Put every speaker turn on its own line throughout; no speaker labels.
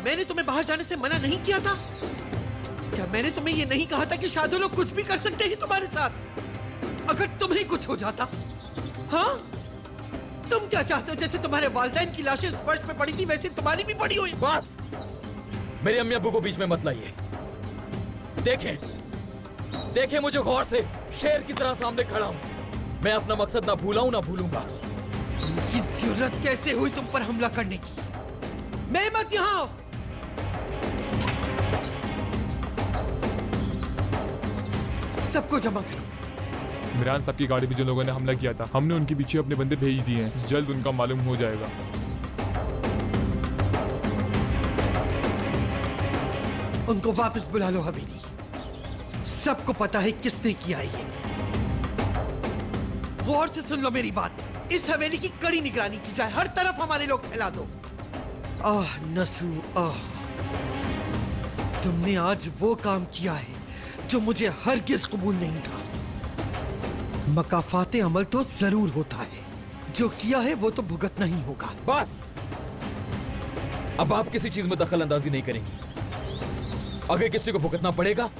मैंने तुम्हें बाहर जाने से मना नहीं किया था? क्या मैंने तुम्हें ये नहीं कहा था कि शादी लोग कुछ भी कर सकते हैं तुम्हारे साथ अगर तुम्हें कुछ हो जाता? हाँ, तुम क्या चाहते हो जैसे तुम्हारे वालिदैन की लाशें फर्श पे पड़ी थी वैसे तुम्हारी भी पड़ी हुई?
बस, मेरी अम्मी अब्बू को बीच में मत लाइए। देखें मुझे गौर से, शेर की तरह सामने खड़ा हूं। मैं अपना मकसद ना भूला हूं ना भूलूंगा।
ये जुर्रत कैसे हुई तुम पर हमला करने की? मैं मत यहां। सबको जमा करो।
इमरान साहब की गाड़ी पे जिन लोगों ने हमला किया था, हमने उनके पीछे अपने बंदे भेज दिए हैं। जल्द उनका मालूम हो जाएगा।
उनको वापस बुला लो हवेली। सबको पता है किसने किया ये। गौर से सुन लो मेरी बात। इस हवेली की कड़ी निगरानी की जाए, हर तरफ हमारे लोग फैला दो। आह नसू आह, तुमने आज वो काम किया है जो मुझे हरगिज़ कबूल नहीं था। मकाफाते अमल तो जरूर होता है, जो किया है वो तो भुगतना ही होगा।
बस, अब आप किसी चीज में दखल अंदाजी नहीं करेंगी। अगर किसी को भुगतना पड़ेगा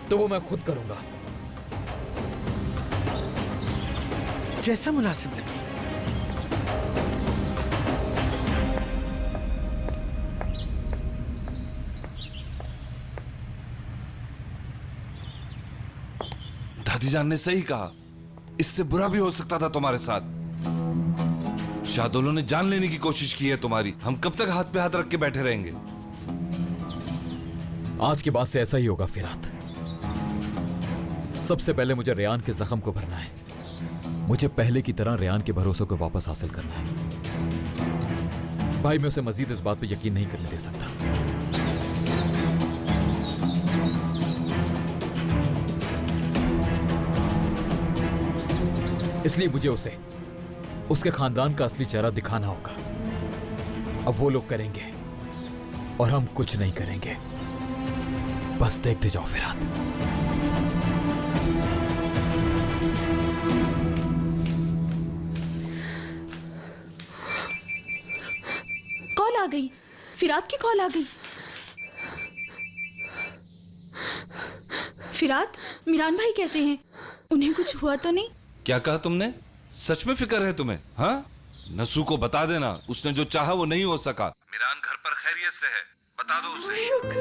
तो वो मैं खुद करूंगा।
जैसा मुनासिब लगे।
दादी जान ने सही कहा, इससे बुरा भी हो सकता था तुम्हारे साथ। शादोलों ने जान लेने की कोशिश की है तुम्हारी। हम कब तक हाथ पे हाथ रख के बैठे रहेंगे?
आज के बाद से ऐसा ही होगा फिरात। सबसे पहले मुझे रेयान के जख्म को भरना है। मुझे पहले की तरह रेयान के भरोसे को वापस हासिल करना है। भाई, मैं उसे मजीद इस बात पे यकीन नहीं करने दे सकता। इसलिए मुझे उसे उसके खानदान का असली चेहरा दिखाना होगा। अब वो लोग करेंगे और हम कुछ नहीं करेंगे। बस देखते जाओ फिरात।
कॉल आ गई, फिरात की कॉल आ गई। फिरात, मिरान भाई कैसे हैं? उन्हें कुछ हुआ तो नहीं?
क्या कहा तुमने? सच में फिक्र है तुम्हें? हाँ, नसू को बता देना, उसने जो चाहा वो नहीं हो सका। मिरान घर पर खैरियत से है, बता दो उसे।
शुक्र।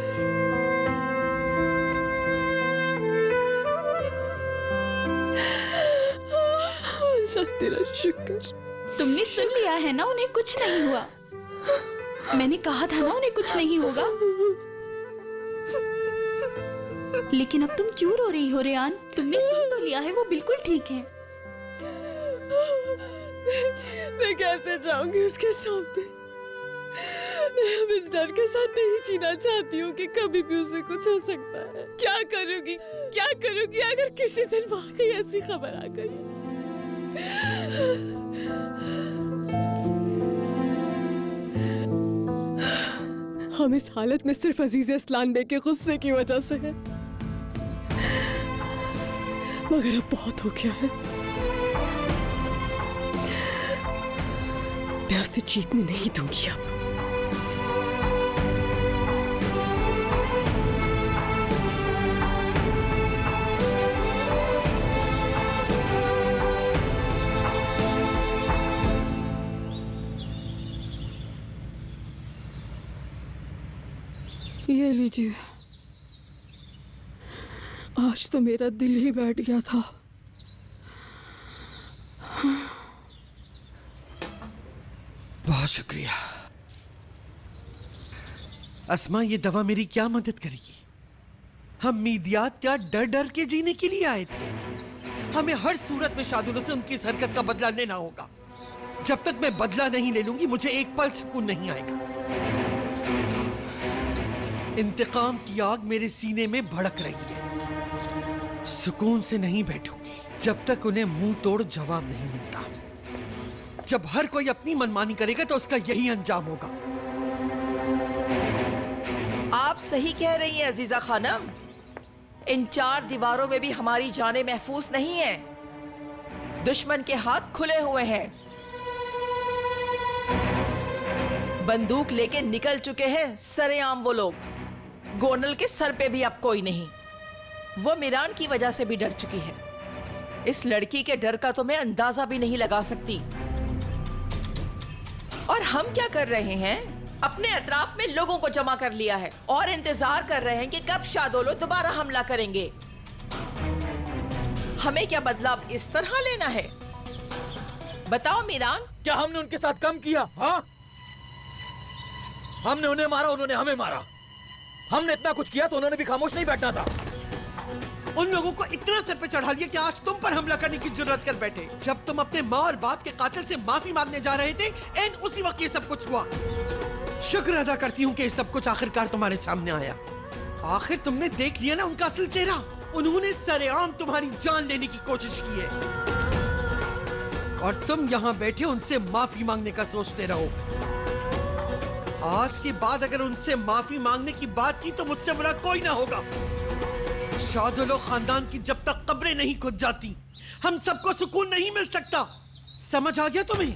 अल्लाह तेरा शुक्र। तुमने सुन लिया है ना, उन्हें कुछ नहीं हुआ। मैंने कहा था ना उन्हें कुछ नहीं होगा। लेकिन अब तुम क्यों रो रही हो रेयान? तुमने सुन तो लिया है, वो बिल्कुल ठीक है।
मैं कैसे जाऊंगी उसके सामने? मैं अब इस डर के साथ नहीं जीना चाहती हूँ कि कभी भी उसे कुछ हो सकता है। क्या करूंगी अगर किसी दिन वाकई ऐसी खबर आ गई? हम इस हालत में सिर्फ अजीज अस्लान बे के गुस्से की वजह से हैं। मगर अब बहुत हो गया है। मैं उसे जीतने नहीं दूंगी अब। ये लीजिए, आज तो मेरा दिल ही बैठ गया था।
बहुत शुक्रिया। अस्मा, ये दवा मेरी क्या मदद करेगी? हम मीदियात क्या डर डर के जीने के लिए आए थे? हमें हर सूरत में शादुलों से उनकी इस हरकत का बदला लेना होगा। जब तक मैं बदला नहीं ले लूंगी मुझे एक पल सुकून नहीं आएगा। इंतकाम की आग मेरे सीने में भड़क रही है। सुकून से नहीं बैठूंगी जब तक उन्हें मुंह तोड़ जवाब नहीं मिलता। जब हर कोई अपनी मनमानी करेगा तो उसका यही अंजाम होगा।
आप सही कह रही हैं अजीजा खानम। इन 4 दीवारों में भी हमारी जानें महफूज नहीं है। दुश्मन के हाथ खुले हुए हैं। बंदूक लेके निकल चुके हैं सरेआम वो लोग। गोनल के सर पे भी अब कोई नहीं। वो मीरान की वजह से भी डर चुकी है। इस लड़की के डर का तो मैं अंदाजा भी नहीं लगा सकती। और हम क्या कर रहे हैं? अपने अतराफ में लोगों को जमा कर लिया है और इंतजार कर रहे हैं कि कब शादोलो दोबारा हमला करेंगे। हमें क्या बदलाव इस तरह लेना है? बताओ मीरान।
क्या हमने उनके साथ कम किया? हाँ, हमने उन्हें मारा, उन्होंने हमें मारा। हमने इतना कुछ किया तो उन्होंने भी खामोश नहीं बैठना था।
उन लोगों को इतना सर पे चढ़ा लिया कि आज तुम पर हमला करने की जुर्रत कर बैठे। जब तुम अपने माँ और बाप के कातिल से माफी मांगने जा रहे थे, एंड उसी वक्त ये सब कुछ हुआ। शुक्र अदा करती हूँ कि ये सब कुछ आखिरकार तुम्हारे सामने आया। आखिर तुमने देख लिया ना उनका असल चेहरा। उन्होंने सरेआम तुम्हारी जान लेने की कोशिश की है और तुम यहाँ बैठे उनसे माफी मांगने का सोचते रहो। आज के बाद अगर उनसे माफी मांगने की बात की तो मुझसे बुरा कोई ना होगा। शादुलो खानदान की जब तक कब्रें नहीं खुद जाती, हम सबको सुकून नहीं मिल सकता। समझ आ गया तुम्हें?